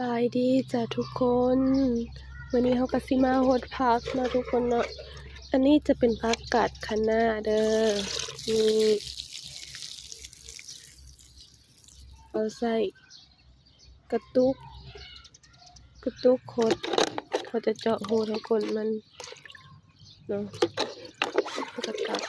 บายดีจ้ะทุกคนวันนี้เขาก็สิมาโหดผักนะทุกคนเนาะอันนี้จะเป็นผักกาดคะน้าเด้อนี่เอาใส่กระตุกโคตรเขาจะเจาะหูทั้งคนมันเนาะแล้วก็ตัก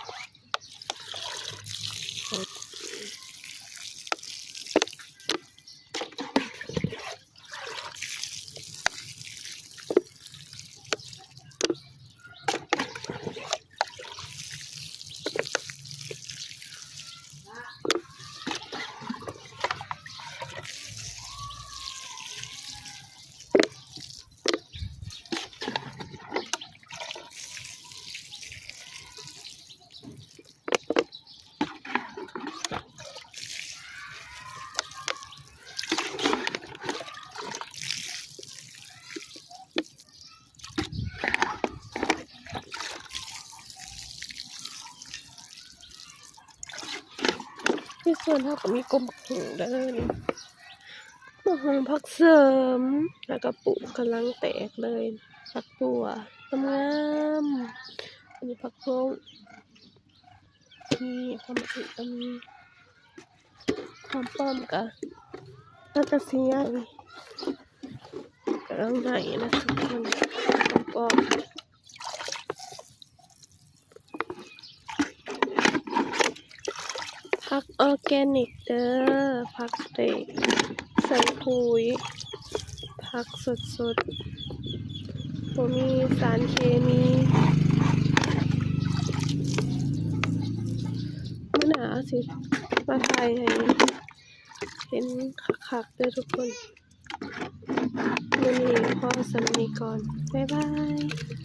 ที่ส่วนเขาก็มีกลมหงเด้อนี่มะฮงผักเสริมแล้วก็ปลูกกำลังแตกเลยผักบัวงามๆอันนี้ผักพงมีความสุขมีความป้อมกะน่าจะเสียนี่กำลังไหนนะทุกคนป้อมผักออร์แกนิกเด้อผักเตะใส่ปุ๋ยผักสดๆบ่มีสารเคมีมื้อหน้าเอาสิมาถ่ายให้เห็นคักๆเด้อทุกคนมื้อนี้พอสำหรับนี้ก่อนบ๊ายบาย